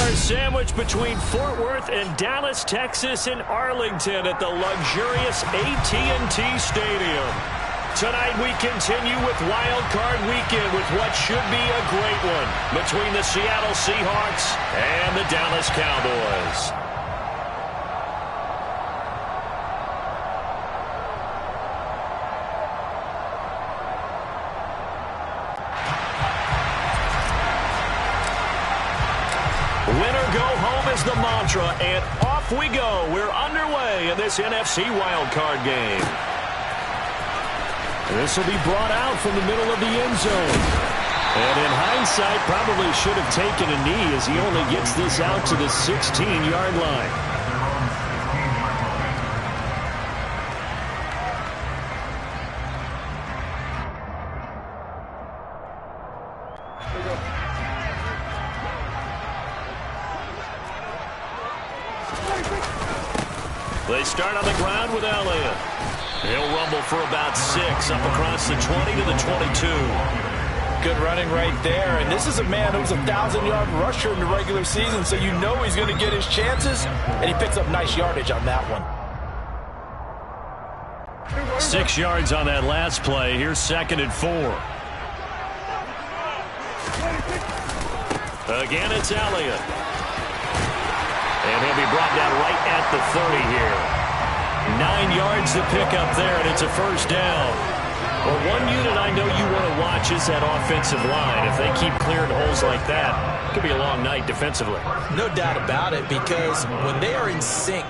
They're sandwiched between Fort Worth and Dallas, Texas, and Arlington at the luxurious AT&T Stadium. Tonight we continue with Wild Card Weekend with what should be a great one between the Seattle Seahawks and the Dallas Cowboys. Winner go home is the mantra, and off we go. We're underway in this NFC wildcard game. This will be brought out from the middle of the end zone. And in hindsight, probably should have taken a knee as he only gets this out to the 16-yard line. They start on the ground with Elliott. He'll rumble for about 6 up across the 20 to the 22. Good running right there. And this is a man who's a 1,000-yard rusher in the regular season, so you know he's going to get his chances, and he picks up nice yardage on that one. 6 yards on that last play. Here's 2nd and 4. Again, it's Elliott. And he'll be brought down right at the 30 here. 9 yards to pick up there, and it's a first down. Well, one unit I know you want to watch is that offensive line. If they keep clearing holes like that, it could be a long night defensively. No doubt about it, because when they are in sync,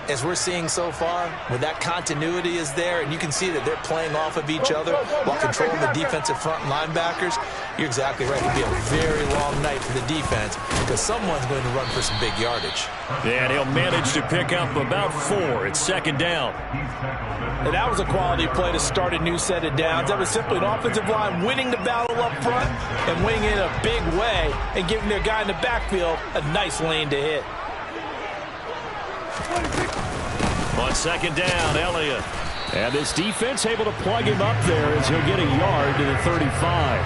as we're seeing so far, when that continuity is there, and you can see that they're playing off of each other while controlling the defensive front linebackers, you're exactly right. It'll be a very long night for the defense because someone's going to run for some big yardage. Yeah, and he'll manage to pick up about 4. It's 2nd down. And that was a quality play to start a new set of downs. That was simply an offensive line winning the battle up front and winning it in a big way and giving their guy in the backfield a nice lane to hit. On 2nd down, Elliott. And this defense able to plug him up there as he'll get a yard to the 35.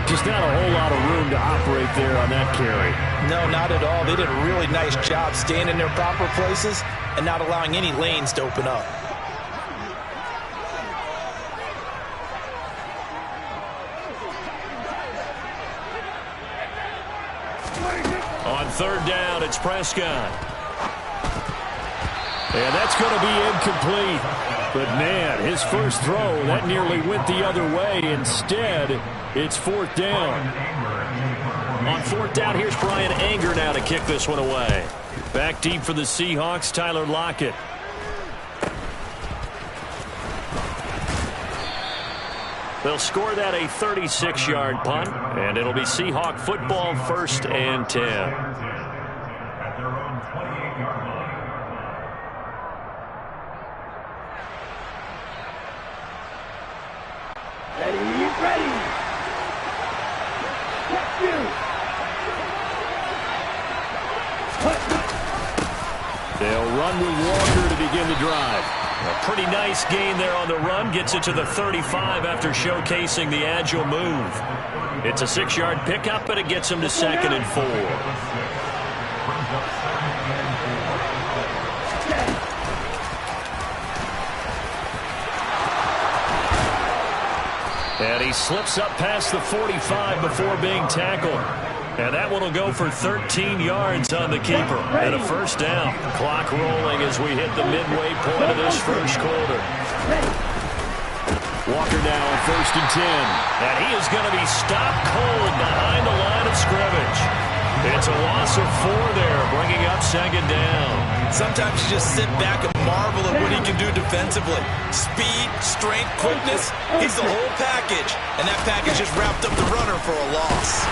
Just not a whole lot of room to operate there on that carry. No, not at all. They did a really nice job staying in their proper places and not allowing any lanes to open up. On 3rd down, it's Prescott. And that's going to be incomplete. But, man, his first throw, that nearly went the other way. Instead, it's 4th down. On 4th down, here's Brian Anger now to kick this one away. Back deep for the Seahawks, Tyler Lockett. They'll score that a 36-yard punt, and it'll be Seahawk football, 1st and 10. Ready. They'll run with Walker to begin the drive. A pretty nice gain there on the run. Gets it to the 35 after showcasing the agile move. It's a 6-yard pickup, and it gets him to 2nd and 4. And he slips up past the 45 before being tackled. And that one will go for 13 yards on the keeper. And a first down. Clock rolling as we hit the midway point of this first quarter. Walker now on 1st and 10. And he is going to be stopped cold behind the line of scrimmage. It's a loss of 4 there, bringing up 2nd down. Sometimes you just sit back and marvel at what he can do defensively. Speed, strength, quickness, he's the whole package. And that package just wrapped up the runner for a loss.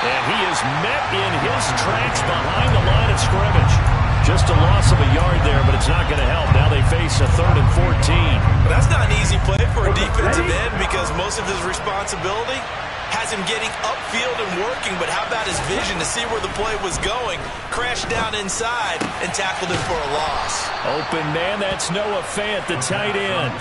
And he is met in his tracks behind the line of scrimmage. Just a loss of a yard there, but it's not going to help. Now they face a 3rd and 14. But that's not an easy play for a defensive end because most of his responsibility has him getting upfield and working, but how about his vision to see where the play was going? Crashed down inside and tackled him for a loss. Open man, that's Noah Fant, the tight end.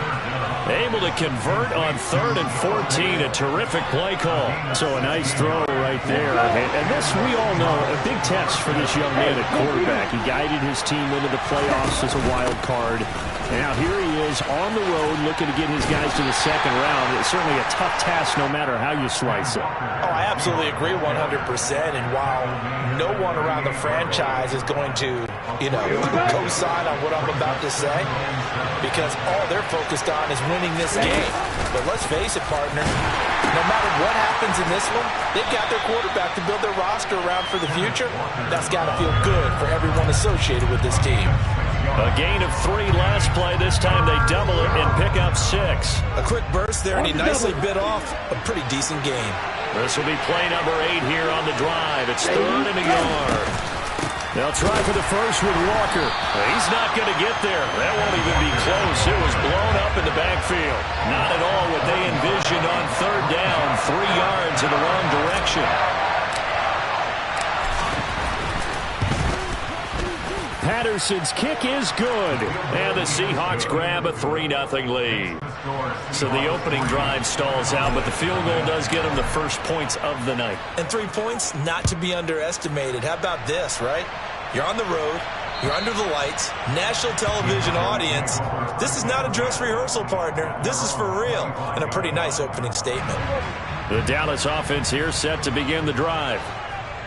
Able to convert on 3rd and 14, a terrific play call. So a nice throw right there. And this, we all know, a big test for this young man at quarterback. He guided his team into the playoffs as a wild card. And now here he is on the road looking to get his guys to the second round. It's certainly a tough task no matter how you slice it. Oh, I absolutely agree 100%. And while no one around the franchise is going to, co-sign on what I'm about to say, because all they're focused on is winning this game. But let's face it, partner, no matter what happens in this one, they've got their quarterback to build their roster around for the future. That's got to feel good for everyone associated with this team. A gain of 3 last play. This time they double it and pick up 6. A quick burst there, and he nicely bit off a pretty decent game. This will be play number 8 here on the drive. It's 3rd and a yard. They'll try for the first with Walker. He's not going to get there. That won't even be close. It was blown up in the backfield. Not at all what they envisioned on 3rd down. 3 yards in the wrong direction. Patterson's kick is good. And the Seahawks grab a 3-0 lead. So the opening drive stalls out, but the field goal does get them the first points of the night. And 3 points, not to be underestimated. How about this, right? You're on the road. You're under the lights. National television audience. This is not a dress rehearsal, partner. This is for real. And a pretty nice opening statement. The Dallas offense here set to begin the drive.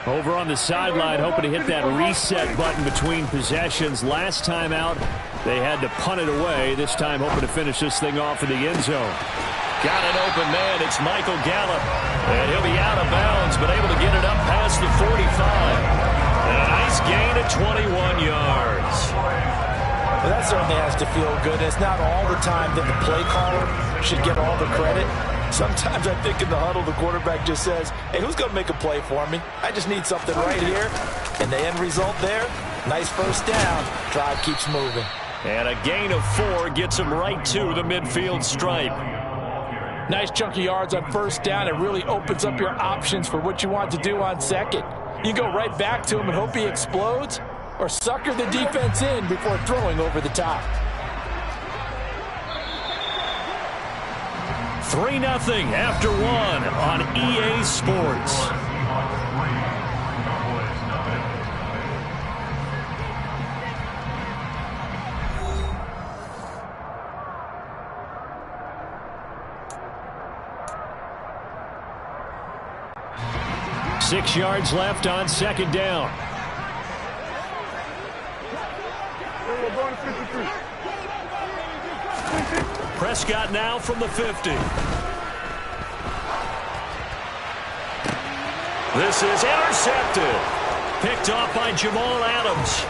Over on the sideline, hoping to hit that reset button between possessions. Last time out, they had to punt it away. This time, hoping to finish this thing off in the end zone. Got an open man. It's Michael Gallup. And he'll be out of bounds, but able to get it up past the 45. And a nice gain of 21 yards. Well, that certainly has to feel good. It's not all the time that the play caller should get all the credit. Sometimes I think in the huddle, the quarterback just says, hey, who's going to make a play for me? I just need something right here. And the end result there, nice first down. Drive keeps moving. And a gain of 4 gets him right to the midfield stripe. Nice chunk of yards on first down. It really opens up your options for what you want to do on second. You go right back to him and hope he explodes, or sucker the defense in before throwing over the top. 3-0 after 1 on EA Sports. Six yards left on second down. Prescott now from the 50. This is intercepted. Picked off by Jamal Adams.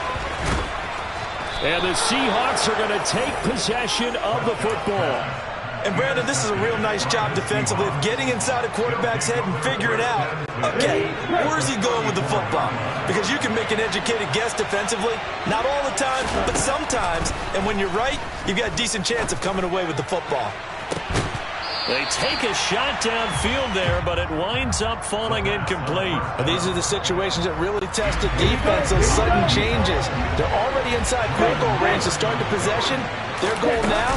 And the Seahawks are going to take possession of the football. And, Brandon, this is a real nice job defensively of getting inside a quarterback's head and figuring out, okay, where's he going with the football? Because you can make an educated guess defensively. Not all the time, but sometimes. And when you're right, you've got a decent chance of coming away with the football. They take a shot downfield there, but it winds up falling incomplete. Well, these are the situations that really test the defense, those sudden changes. They're already inside field goal range to start the possession. Their goal now,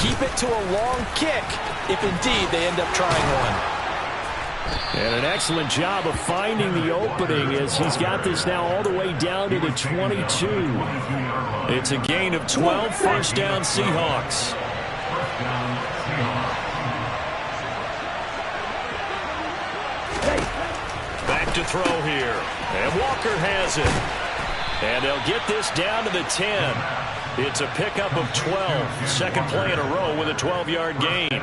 keep it to a long kick, if indeed they end up trying one. And an excellent job of finding the opening as he's got this now all the way down to the 22. It's a gain of 12, first down Seahawks. Back to throw here. And Walker has it. And they'll get this down to the 10. It's a pickup of 12. Second play in a row with a 12-yard gain.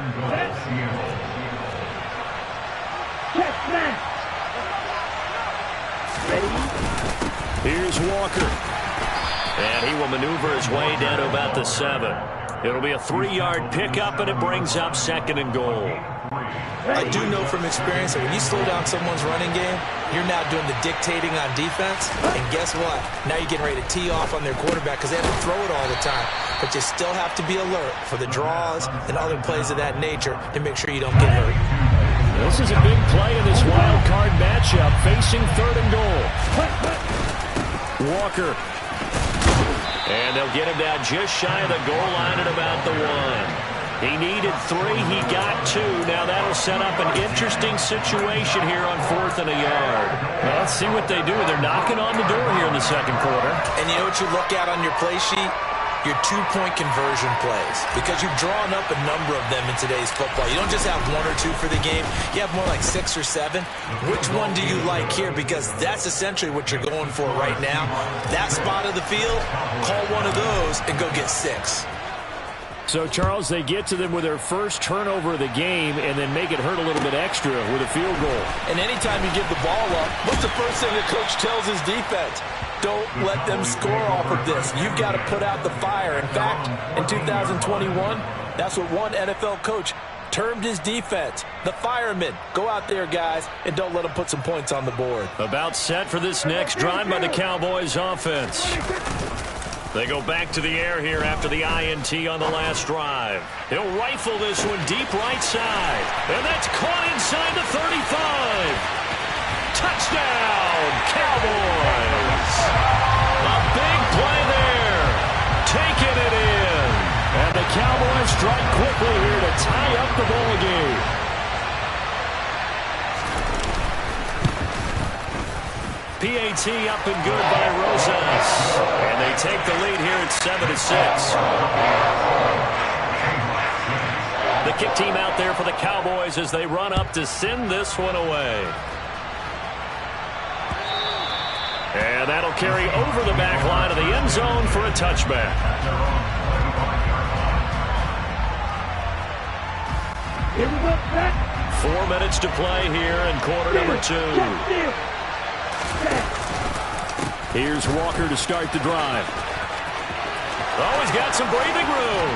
Here's Walker. And he will maneuver his way down to about the 7. It'll be a 3-yard pickup, and it brings up second and goal. I do know from experience that when you slow down someone's running game, you're now doing the dictating on defense. And guess what? Now you're getting ready to tee off on their quarterback because they have to throw it all the time. But you still have to be alert for the draws and other plays of that nature to make sure you don't get hurt. This is a big play in this wild card matchup, facing 3rd and goal. Walker. And they'll get him down just shy of the goal line at about the 1. He needed 3. He got 2. Now that'll set up an interesting situation here on 4th and a yard. Well, let's see what they do. They're knocking on the door here in the 2nd quarter. And you know what you look at on your play sheet? Your 2-point conversion plays, because you've drawn up a number of them in today's football. You don't just have 1 or 2 for the game. You have more like 6 or 7. Which one do you like here? Because that's essentially what you're going for right now. That spot of the field, call one of those and go get 6. So, Charles, they get to them with their first turnover of the game and then make it hurt a little bit extra with a field goal. And anytime you give the ball up, what's the first thing the coach tells his defense? Don't let them score off of this. You've got to put out the fire. In fact, in 2021, that's what one NFL coach termed his defense, the firemen. Go out there, guys, and don't let them put some points on the board. About set for this next drive by the Cowboys offense. They go back to the air here after the INT on the last drive. He'll rifle this one deep right side. And that's caught inside the 35. Touchdown, Cowboys. A big play there. Taking it in. And the Cowboys strike quickly here to tie up the ball game. PAT up and good by Rosas. And they take the lead here at 7-6. The kick team out there for the Cowboys as they run up to send this one away. And that'll carry over the back line of the end zone for a touchback. Here we go, 4 minutes to play here in quarter number 2. Here's Walker to start the drive. Oh, he's got some breathing room.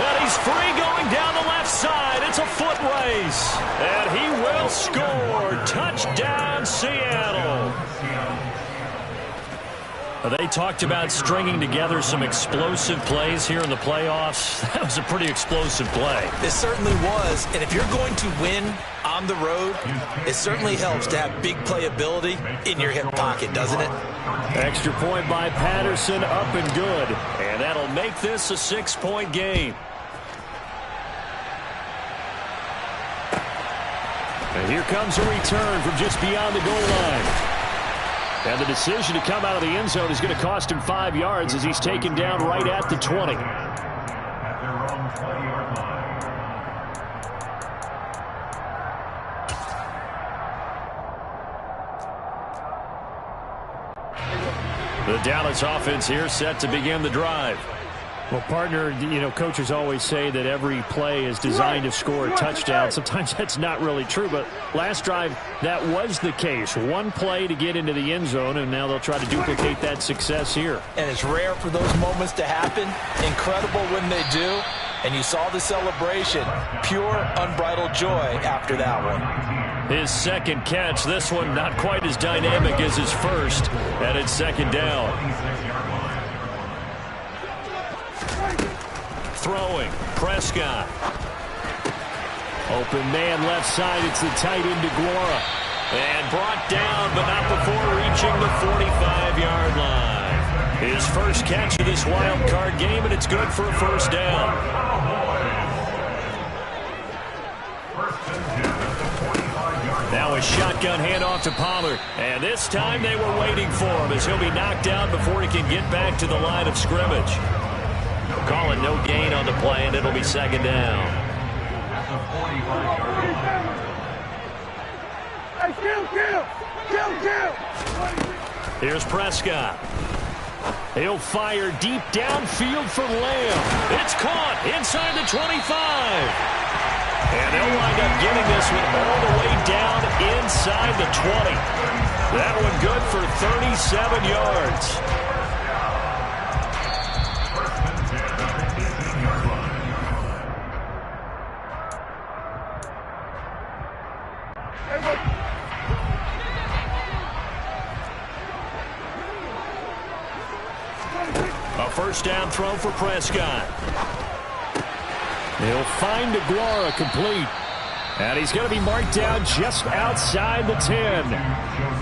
And he's free going down the left side. It's a foot race. And he will score. Touchdown, Seattle. They talked about stringing together some explosive plays here in the playoffs. That was a pretty explosive play. It certainly was. And if you're going to win on the road, it certainly helps to have big playability in your hip pocket, doesn't it? Extra point by Patterson, up and good. And that'll make this a 6-point game. And here comes a return from just beyond the goal line. And the decision to come out of the end zone is going to cost him 5 yards as he's taken down right at the 20. The Dallas offense here set to begin the drive. Well, partner, you know, coaches always say that every play is designed to score a touchdown. Sometimes that's not really true, but last drive, that was the case. One play to get into the end zone, and now they'll try to duplicate that success here. And it's rare for those moments to happen. Incredible when they do. And you saw the celebration. Pure, unbridled joy after that one. His second catch, this one not quite as dynamic as his first, and it's second down. Throwing, Prescott. Open man left side, it's the tight end DeGuara. And brought down, but not before reaching the 45-yard line. His first catch of this wild card game, and it's good for a first down. Now a shotgun handoff to Pollard. And this time they were waiting for him as he'll be knocked down before he can get back to the line of scrimmage. Calling no gain on the play, and it'll be second down. Here's Prescott. He'll fire deep downfield for Lamb. It's caught inside the 25. And they'll wind up getting this one all the way down inside the 20. That one good for 37 yards. A first down throw for Prescott. He'll find DeGuara complete. And he's going to be marked down just outside the 10.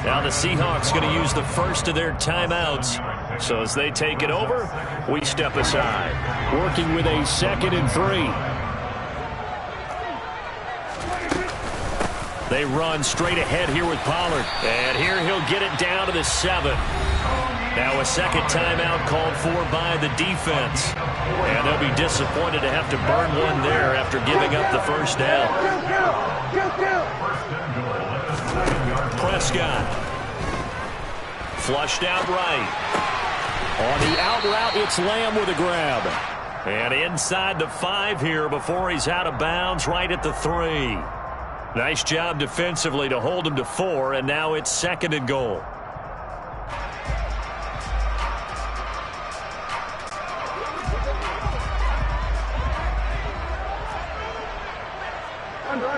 Now the Seahawks going to use the first of their timeouts. So as they take it over, we step aside. Working with a 2nd and 3. They run straight ahead here with Pollard. And here he'll get it down to the 7. Now a second timeout called for by the defense. And they'll be disappointed to have to burn one there after giving up the first down. Prescott. Flushed out right. On the out route, it's Lamb with a grab. And inside the 5 here before he's out of bounds right at the 3. Nice job defensively to hold him to 4, and now it's 2nd and goal.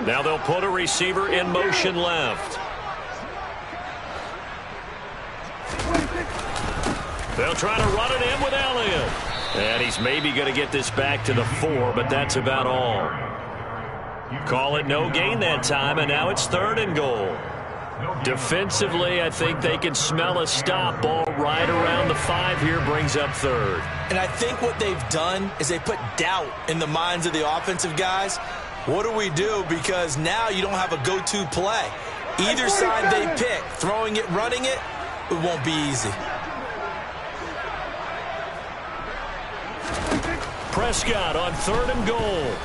Now they'll put a receiver in motion left. They'll try to run it in with Elliott. And he's maybe going to get this back to the 4, but that's about all. Call it no gain that time, and now it's 3rd and goal. Defensively, I think they can smell a stop. Ball right around the 5 here brings up 3rd. And I think what they've done is they put doubt in the minds of the offensive guys. What do we do? Because now you don't have a go-to play. Either side they pick, throwing it, running it, it won't be easy. Prescott on 3rd and goal.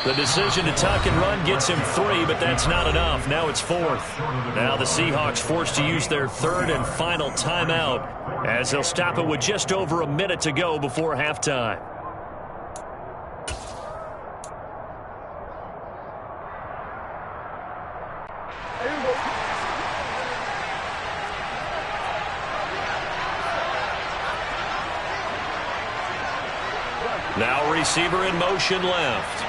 The decision to tuck and run gets him 3, but that's not enough. Now it's 4th. Now the Seahawks forced to use their 3rd and final timeout as they'll stop it with just over a minute to go before halftime. Now receiver in motion left.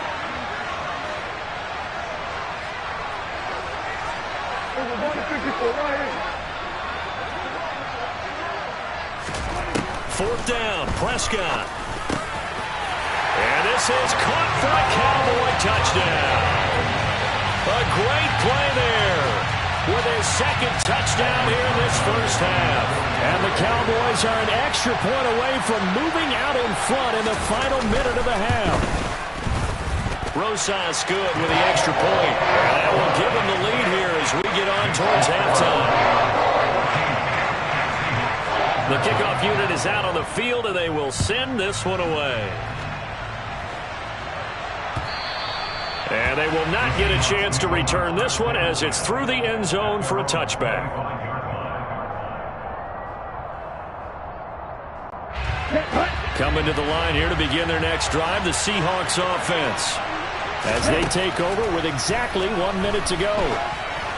Fourth down, Prescott. And this is caught for a Cowboy touchdown. A great play there with his 2nd touchdown here in this first half. And the Cowboys are an extra point away from moving out in front in the final minute of the half. Rosas good with the extra point. And that will give him the lead here as we get on towards halftime. The kickoff unit is out on the field, and they will send this one away. And they will not get a chance to return this one as it's through the end zone for a touchback. Coming to the line here to begin their next drive, the Seahawks offense. As they take over with exactly 1 minute to go.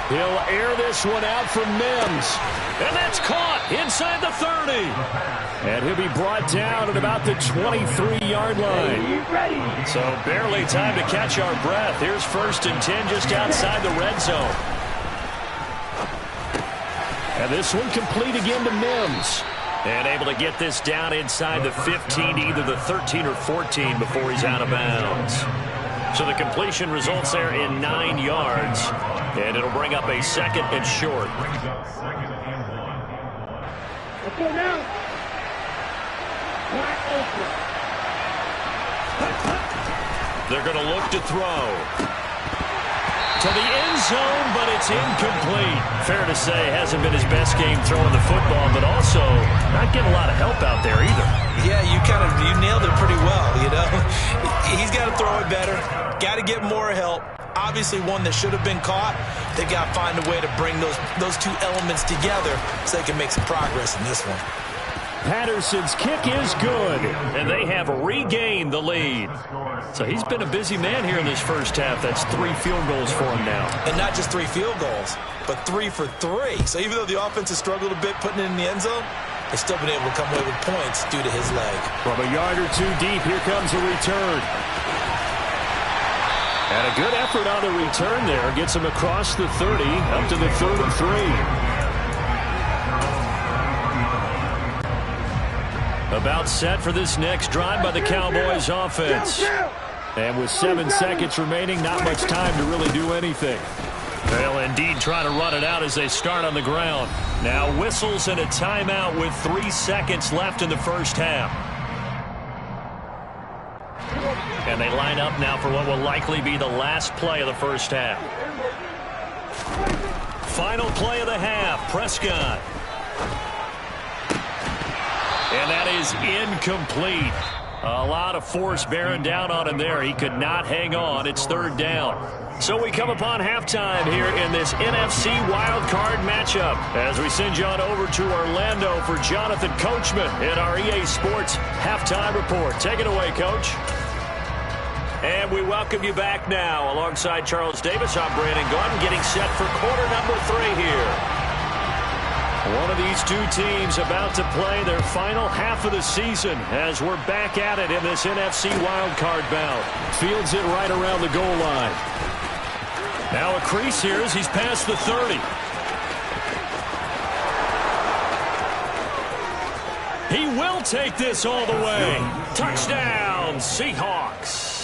He'll air this one out for Mims. And that's caught inside the 30. And he'll be brought down at about the 23-yard line. So barely time to catch our breath. Here's 1st and 10 just outside the red zone. And this one complete again to Mims. And able to get this down inside the 15, either the 13 or 14 before he's out of bounds. So the completion results there in 9 yards. And it'll bring up a 2nd and short. They're going to look to throw. To the end zone, but it's incomplete. Fair to say, hasn't been his best game throwing the football, but also not getting a lot of help out there either. Yeah, you nailed it pretty well, you know. He's got to throw it better. Got to get more help. Obviously one that should have been caught. They've got to find a way to bring those two elements together so they can make some progress in this one. Patterson's kick is good. And they have regained the lead. So he's been a busy man here in this first half. That's 3 field goals for him now. And not just 3 field goals, but 3 for 3. So even though the offense has struggled a bit putting it in the end zone, they've still been able to come away with points due to his leg. From a yard or 2 deep, here comes a return. And a good effort on the return there. Gets him across the 30, up to the 3rd and 3. About set for this next drive by the Cowboys offense. And with 7 seconds remaining, not much time to really do anything. They'll indeed try to run it out as they start on the ground. Now whistles and a timeout with 3 seconds left in the first half. And they line up now for what will likely be the last play of the first half. Final play of the half, Prescott. And that is incomplete. A lot of force bearing down on him there. He could not hang on. It's third down. So we come upon halftime here in this NFC wildcard matchup as we send you on over to Orlando for Jonathan Coachman in our EA Sports Halftime Report. Take it away, Coach. And we welcome you back now. Alongside Charles Davis, I'm Brandon Gordon, getting set for quarter number 3 here. One of these two teams about to play their final half of the season as we're back at it in this NFC wildcard bout. Fields it right around the goal line. Now a crease here as he's past the 30. He will take this all the way. Touchdown, Seahawks.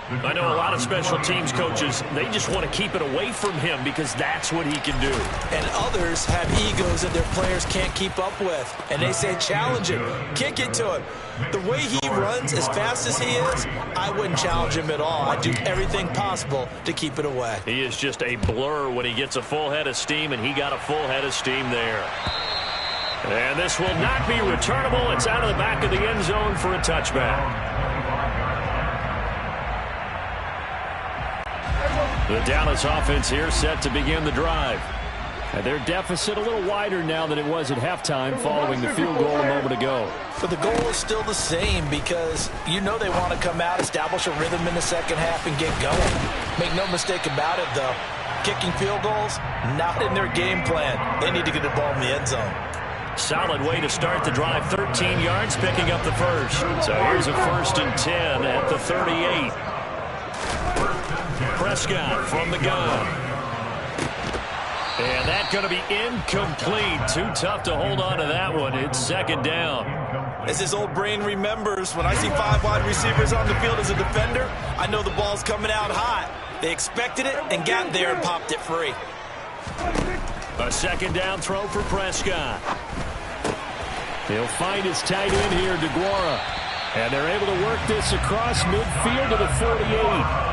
I know a lot of special teams coaches, they just want to keep it away from him because that's what he can do. And others have egos that their players can't keep up with. And they say, challenge him, kick it to him. The way he runs as fast as he is, I wouldn't challenge him at all. I'd do everything possible to keep it away. He is just a blur when he gets a full head of steam, and he got a full head of steam there. And this will not be returnable. It's out of the back of the end zone for a touchback. The Dallas offense here set to begin the drive. And their deficit a little wider now than it was at halftime following the field goal a moment ago. But the goal is still the same because you know they want to come out, establish a rhythm in the second half, and get going. Make no mistake about it, though. Kicking field goals, not in their game plan. They need to get the ball in the end zone. Solid way to start the drive. 13 yards, picking up the first. So here's a 1st and 10 at the 38. Prescott from the gun. And that's going to be incomplete. Too tough to hold on to that one. It's 2nd down. As his old brain remembers, when I see 5 wide receivers on the field as a defender, I know the ball's coming out hot. They expected it and got there and popped it free. A 2nd down throw for Prescott. He'll find his tight end here, DeGuara. And they're able to work this across midfield to the 48.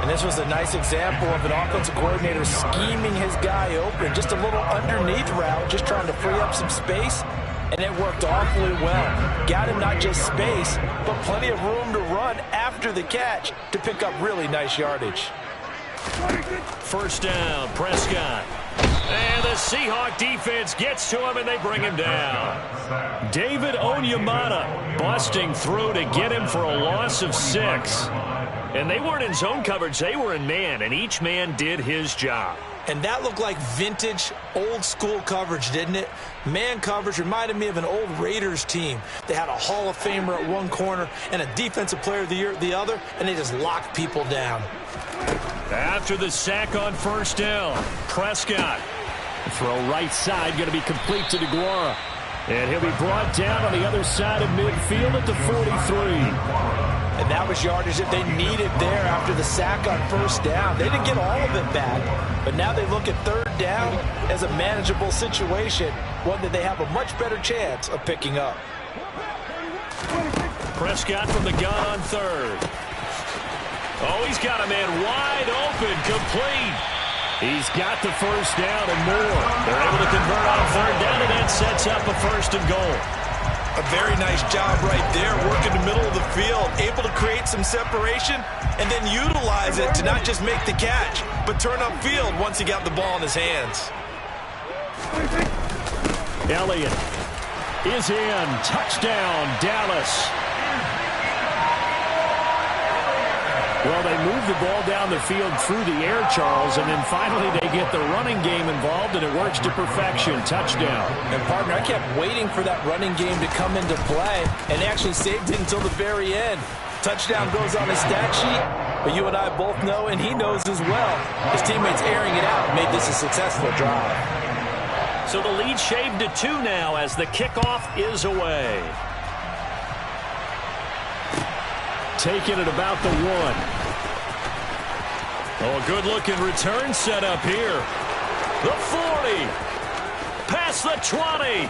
And this was a nice example of an offensive coordinator scheming his guy open. Just a little underneath route, just trying to free up some space. And it worked awfully well. Got him not just space, but plenty of room to run after the catch to pick up really nice yardage. 1st down, Prescott. And the Seahawk defense gets to him, and they bring him down. David Onyemata busting through to get him for a loss of 6. And they weren't in zone coverage. They were in man, and each man did his job. And that looked like vintage, old-school coverage, didn't it? Man coverage reminded me of an old Raiders team. They had a Hall of Famer at one corner and a Defensive Player of the Year at the other, and they just locked people down. After the sack on 1st down, Prescott. The throw right side going to be complete to DeGuara. And he'll be brought down on the other side of midfield at the 43. And that was yardage that they needed there after the sack on 1st down. They didn't get all of it back, but now they look at 3rd down as a manageable situation, one that they have a much better chance of picking up. Prescott from the gun on 3rd. Oh, he's got a man wide open, complete. He's got the 1st down and more. They're able to convert on 3rd down, and that sets up a 1st and goal. A very nice job right there, working the middle of the field, able to create some separation and then utilize it to not just make the catch, but turn upfield once he got the ball in his hands. Elliott is in. Touchdown, Dallas. Well, they move the ball down the field through the air, Charles, and then finally they get the running game involved, and it works to perfection. Touchdown. And, partner, I kept waiting for that running game to come into play, and they actually saved it until the very end. Touchdown goes on his stat sheet, but you and I both know, and he knows as well, his teammates airing it out made this a successful drive. So the lead shaved to 2 now as the kickoff is away. Taking it about the 1. Oh, a good-looking return set up here. The 40. Past the 20.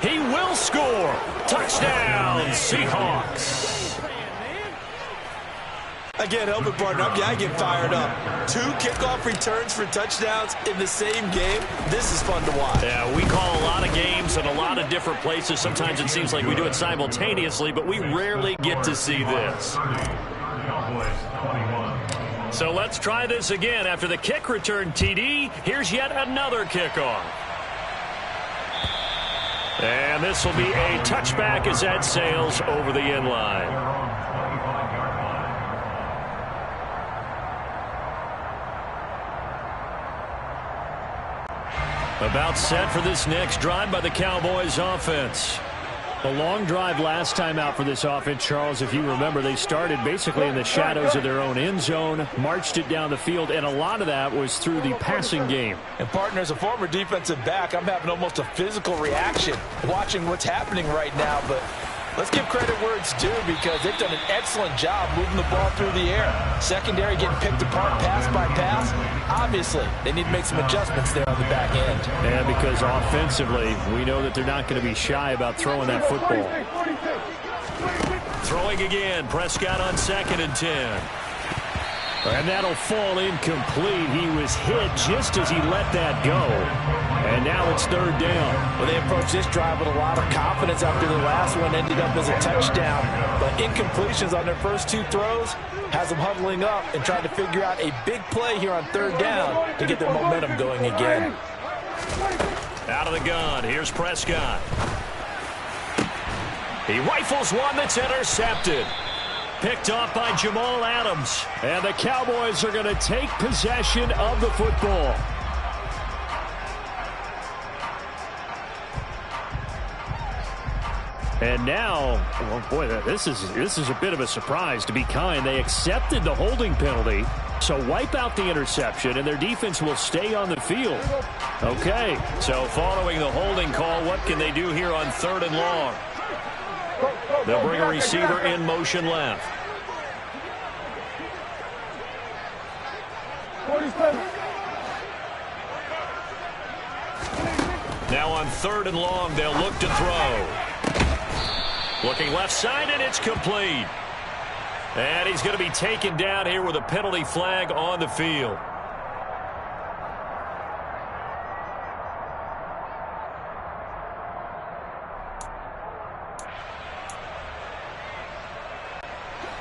He will score. Touchdown, Seahawks. I can't help it, partner. I get fired up. 2 kickoff returns for touchdowns in the same game. This is fun to watch. Yeah, we call a lot of games in a lot of different places. Sometimes it seems like we do it simultaneously, but we rarely get to see this. So let's try this again. After the kick return TD, here's yet another kickoff. And this will be a touchback as that sails over the end line. About set for this next drive by the Cowboys offense. The long drive last time out for this offense, Charles, if you remember, they started basically in the shadows of their own end zone, marched it down the field, and a lot of that was through the passing game. And, partner, as a former defensive back, I'm having almost a physical reaction watching what's happening right now. But let's give credit where it's due because they've done an excellent job moving the ball through the air. Secondary getting picked apart pass by pass. Obviously, they need to make some adjustments there on the back end. And because offensively, we know that they're not going to be shy about throwing that football. Throwing again. Prescott on 2nd and 10. And that'll fall incomplete. He was hit just as he let that go. And now it's 3rd down. Well, they approached this drive with a lot of confidence after the last one ended up as a touchdown. But incompletions on their first 2 throws has them huddling up and trying to figure out a big play here on 3rd down to get their momentum going again. Out of the gun. Here's Prescott. He rifles one that's intercepted. Picked off by Jamal Adams. And the Cowboys are going to take possession of the football. And now, well, boy, this is a bit of a surprise, to be kind. They accepted the holding penalty, so wipe out the interception, and their defense will stay on the field. Okay. So following the holding call, what can they do here on 3rd and long? They'll bring a receiver in motion left. Now on 3rd and long, they'll look to throw. Looking left side, and it's complete. And he's going to be taken down here with a penalty flag on the field.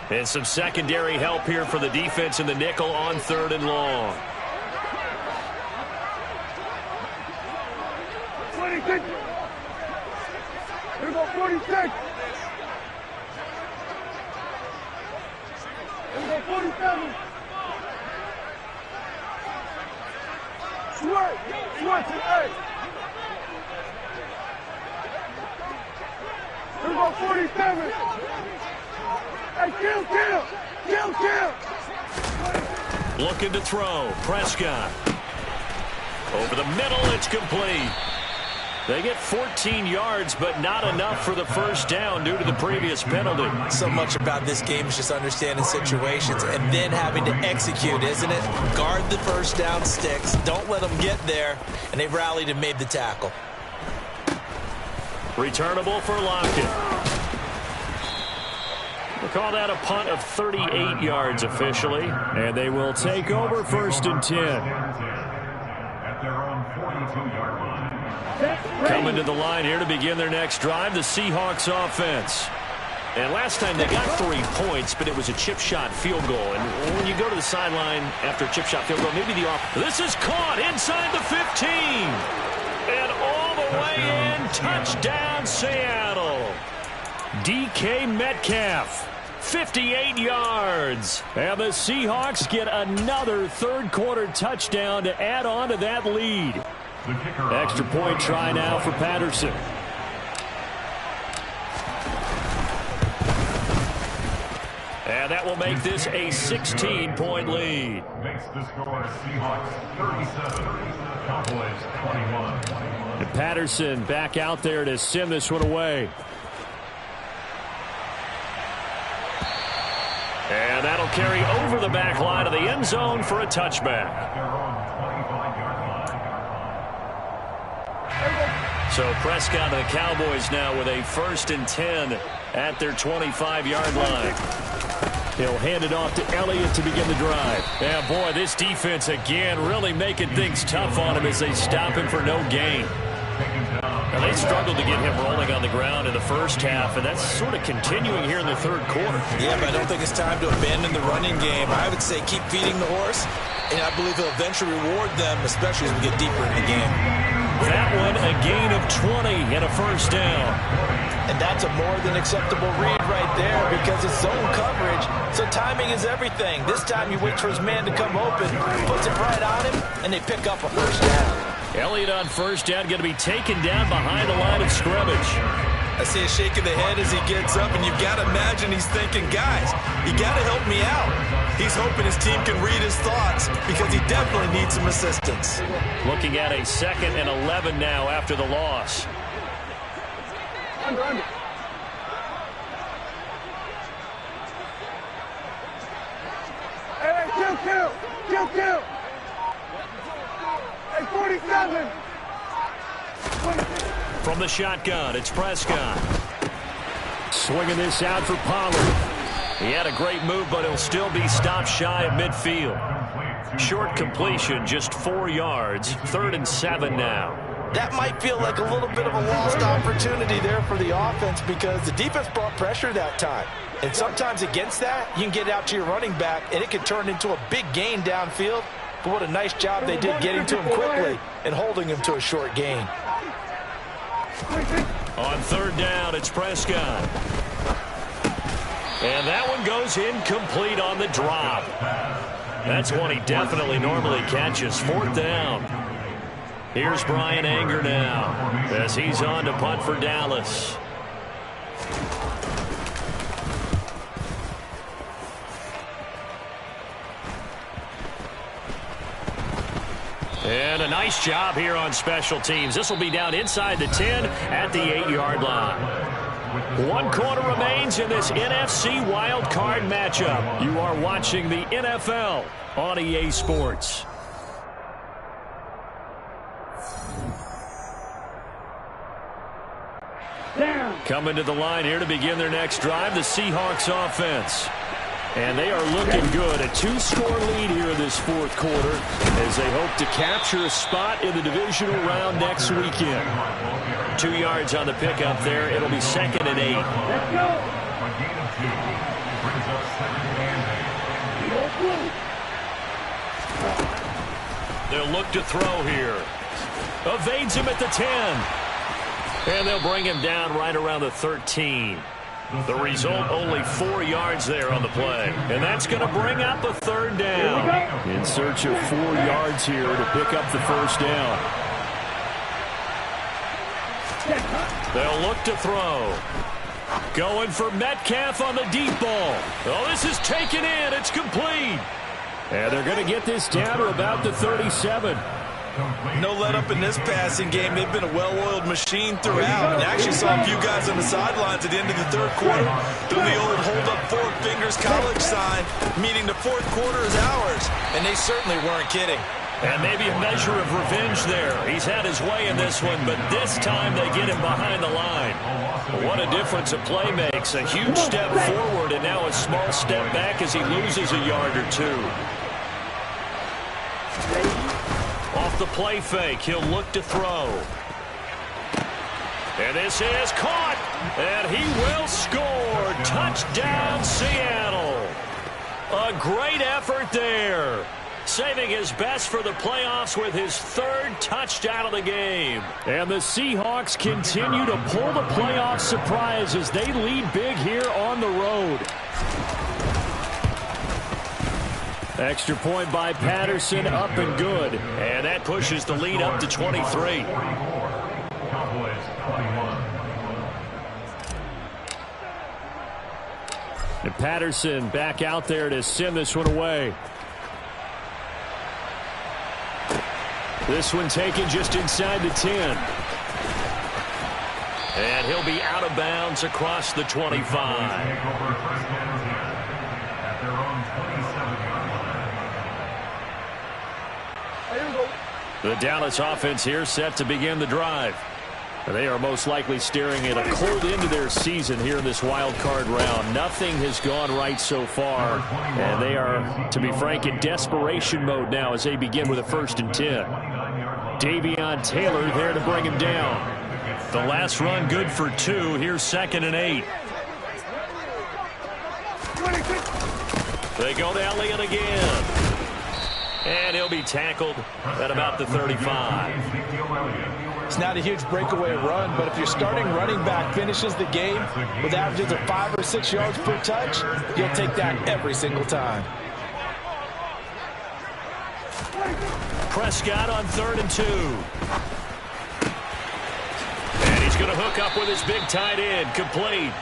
And some secondary help here for the defense in the nickel on 3rd and long. 46. Here we go, 46. Here we go, 47. Switch to 8. Here we go, 47. Hey, kill. Looking to throw. Prescott. Over the middle, it's complete. They get 14 yards, but not enough for the first down due to the previous penalty. So much about this game is just understanding situations and then having to execute, isn't it? Guard the first down sticks. Don't let them get there. And they've rallied and made the tackle. Returnable for Lockett. We'll call that a punt of 38 yards officially. And they will take over 1st and 10. Coming to the line here to begin their next drive, the Seahawks offense. And last time they got 3 points, but it was a chip shot field goal. And when you go to the sideline after a chip shot field goal, maybe this is caught inside the 15. And all the way in, touchdown Seattle. DK Metcalf, 58 yards. And the Seahawks get another 3rd quarter touchdown to add on to that lead. Extra point try now for Patterson. And that will make this a 16-point lead. Makes the score Seahawks 37, Cowboys 21. And Patterson back out there to send this one away. And that'll carry over the back line of the end zone for a touchback. So Prescott and the Cowboys now with a 1st and 10 at their 25-yard line. He'll hand it off to Elliott to begin the drive. Yeah, boy, this defense again really making things tough on him as they stop him for no gain. Now, they struggled to get him rolling on the ground in the first half, and that's sort of continuing here in the third quarter. Yeah, but I don't think it's time to abandon the running game. I would say keep feeding the horse, and I believe he'll eventually reward them, especially as we get deeper in the game. That one, a gain of 20 and a 1st down. And that's a more than acceptable read right there because it's zone coverage, so timing is everything. This time he waits for his man to come open, puts it right on him, and they pick up a 1st down. Elliott on 1st down, going to be taken down behind the line of scrimmage. I see a shake of the head as he gets up, and you've got to imagine he's thinking, guys, you got to help me out. He's hoping his team can read his thoughts because he definitely needs some assistance. Looking at a 2nd and 11 now after the loss. Under. Hey, kill. Hey, 47. From the shotgun, it's Prescott. Swinging this out for Pollard. He had a great move, but he'll still be stopped shy of midfield. Short completion, just 4 yards. 3rd and 7 now. That might feel like a little bit of a lost opportunity there for the offense because the defense brought pressure that time. And sometimes against that, you can get out to your running back, and it can turn into a big gain downfield. But what a nice job they did getting to him quickly and holding him to a short gain. On 3rd down, it's Prescott. And that one goes incomplete on the drop. That's one he definitely normally catches. 4th down. Here's Brian Anger now as he's on to punt for Dallas. And a nice job here on special teams. This will be down inside the 10 at the 8-yard line. 1 quarter remains in this NFC wild card matchup. You are watching the NFL on EA Sports. Coming to the line here to begin their next drive, the Seahawks offense. And they are looking good. A 2-score lead here in this 4th quarter as they hope to capture a spot in the divisional round next weekend. 2 yards on the pickup there. It'll be 2nd and 8. Let's go. They'll look to throw here. Evades him at the 10. And they'll bring him down right around the 13. The result, only 4 yards there on the play. And that's going to bring up a 3rd down. In search of 4 yards here to pick up the 1st down. They'll look to throw. Going for Metcalf on the deep ball. Oh, this is taken in. It's complete. And they're going to get this down to about the 37. No let up in this passing game. They've been a well-oiled machine throughout. And actually saw a few guys on the sidelines at the end of the 3rd quarter doing the old hold up 4 fingers college sign, meaning the 4th quarter is ours. And they certainly weren't kidding. And maybe a measure of revenge there. He's had his way in this one, but this time they get him behind the line. What a difference a play makes. A huge step forward and now a small step back as he loses a yard or 2. Off the play fake, he'll look to throw. And this is caught, and he will score. Touchdown, Seattle. A great effort there. Saving his best for the playoffs with his 3rd touchdown of the game. And the Seahawks continue to pull the playoff surprise as they lead big here on the road. Extra point by Patterson, up and good. And that pushes the lead up to 23. And Patterson back out there to send this one away. This one taken just inside the 10. And he'll be out of bounds across the 25. The Dallas offense here set to begin the drive. They are most likely staring at a cold end to their season here in this wild card round. Nothing has gone right so far, and they are, to be frank, in desperation mode now as they begin with a 1st and 10. Davion Taylor there to bring him down. The last run good for 2. Here's 2nd and 8. They go to Elliott again. And he'll be tackled at about the 35. It's not a huge breakaway run, but if your starting running back finishes the game with averages of 5 or 6 yards per touch, you'll take that every single time. Prescott on 3rd and 2. And he's going to hook up with his big tight end, complete.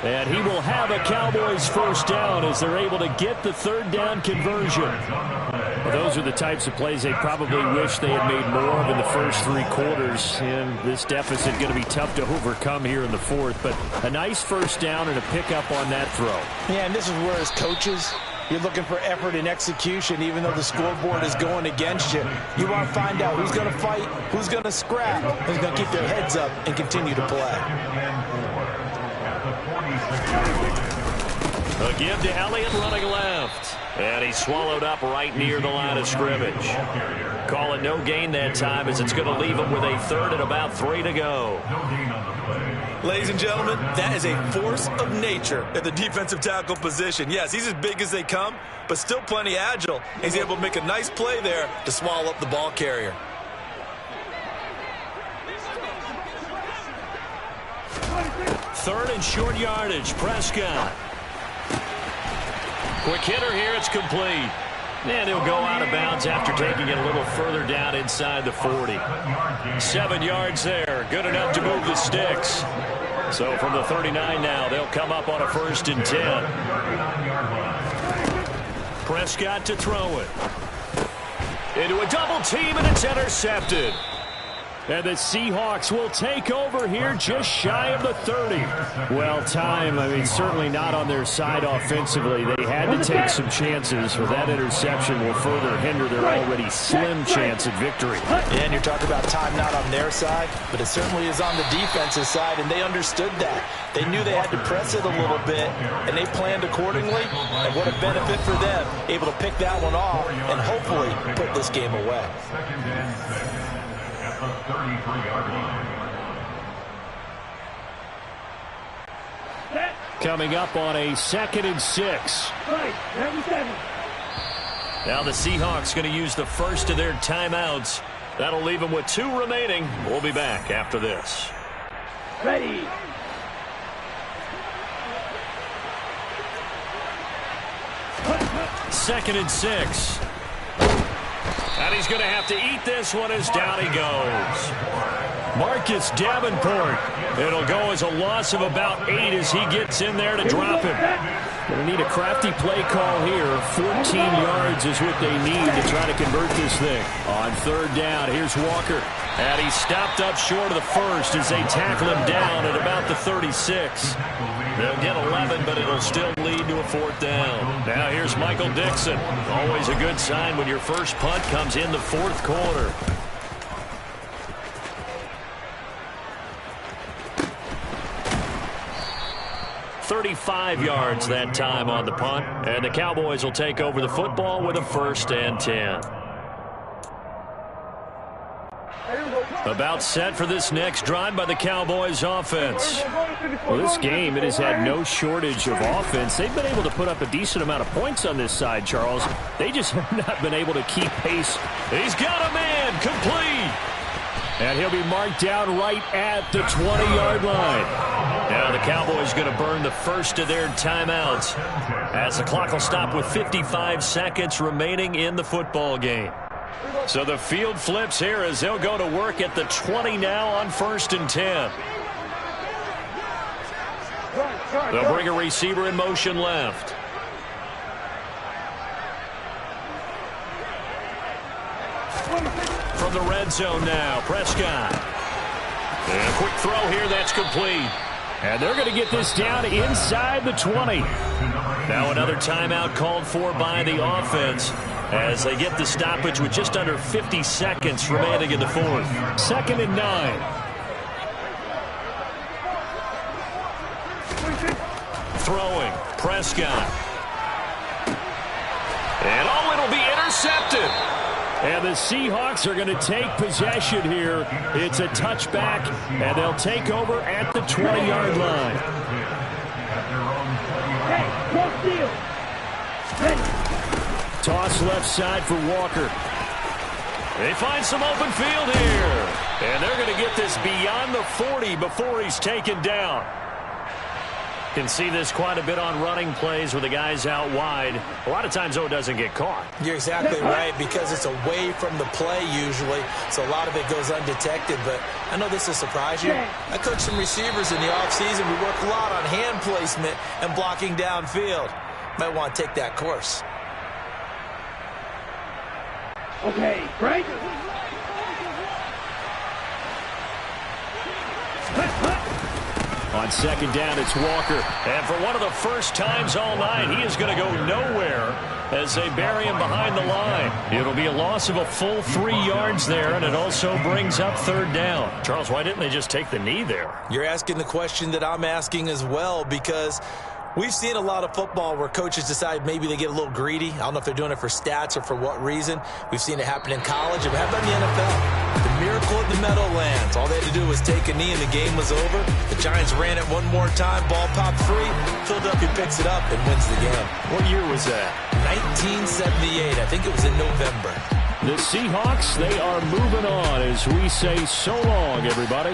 And he will have a Cowboys 1st down as they're able to get the 3rd down conversion. Well, those are the types of plays they probably wish they had made more of in the first 3 quarters. And this deficit going to be tough to overcome here in the 4th. But a nice 1st down and a pickup on that throw. Yeah, and this is where as coaches, you're looking for effort and execution, even though the scoreboard is going against you. You want to find out who's going to fight, who's going to scrap, who's going to keep their heads up and continue to play. A give to Elliott running left. And he's swallowed up right near the line of scrimmage. Call it no gain that time as it's going to leave him with a 3rd and about 3 to go. Ladies and gentlemen, that is a force of nature at the defensive tackle position. Yes, he's as big as they come, but still plenty agile. He's able to make a nice play there to swallow up the ball carrier. Third and short yardage, Prescott. Quick hitter here, it's complete. And he'll go out of bounds after taking it a little further down inside the 40. 7 yards there, good enough to move the sticks. So from the 39 now, they'll come up on a 1st and 10. Prescott to throw it. Into a double team, and it's intercepted. And the Seahawks will take over here just shy of the 30. Well, time, I mean, certainly not on their side offensively. They had to take some chances, but that interception will further hinder their already slim chance at victory. And you're talking about time not on their side, but it certainly is on the defensive side, and they understood that. They knew they had to press it a little bit, and they planned accordingly. And what a benefit for them, able to pick that one off and hopefully put this game away. Coming up on a 2nd and 6. Now the Seahawks going to use the first of their timeouts. That'll leave them with 2 remaining. We'll be back after this. Ready. Second and 6. And he's going to have to eat this one as down he goes. Marcus Davenport. It'll go as a loss of about 8 as he gets in there to drop him. Going to need a crafty play call here. 14 yards is what they need to try to convert this thing. On 3rd down, here's Walker. And he stopped up short of the 1st as they tackle him down at about the 36. They'll get 11, but it'll still lead to a 4th down. Now here's Michael Dixon. Always a good sign when your first punt comes in the 4th quarter. .35 yards that time on the punt. And the Cowboys will take over the football with a 1st and 10. About set for this next drive by the Cowboys offense. Well, this game, it has had no shortage of offense. They've been able to put up a decent amount of points on this side, Charles. They just have not been able to keep pace. He's got a man, complete. And he'll be marked down right at the 20-yard line. Now the Cowboys going to burn the first of their timeouts as the clock will stop with 55 seconds remaining in the football game. So the field flips here as they'll go to work at the 20 now on 1st and 10. They'll bring a receiver in motion left. From the red zone now, Prescott. And a quick throw here that's complete. And they're going to get this down inside the 20. Now another timeout called for by the offense as they get the stoppage with just under 50 seconds remaining in the fourth. 2nd and 9. Throwing. Prescott. And it'll be intercepted. And the Seahawks are going to take possession here. It's a touchback, and they'll take over at the 20-yard line. Toss left side for Walker. They find some open field here. And they're going to get this beyond the 40 before he's taken down. Can see this quite a bit on running plays with the guys out wide. A lot of times, though, it doesn't get caught. You're exactly right, because it's away from the play usually, so a lot of it goes undetected. But I know this will surprise you. I coach some receivers in the offseason. We work a lot on hand placement and blocking downfield. Might want to take that course. Okay, right? On 2nd down, it's Walker. And for one of the first times all night, he is going to go nowhere as they bury him behind the line. It'll be a loss of a full 3 yards there, and it also brings up 3rd down. Charles, why didn't they just take the knee there? You're asking the question that I'm asking as well, because we've seen a lot of football where coaches decide maybe they get a little greedy. I don't know if they're doing it for stats or for what reason. We've seen it happen in college, and we have done in the NFL. The miracle at the Meadowlands. All they had to do was take a knee, and the game was over. The Giants ran it one more time. Ball popped free. Philadelphia picks it up and wins the game. What year was that? 1978. I think it was in November. The Seahawks, they are moving on as we say so long, everybody.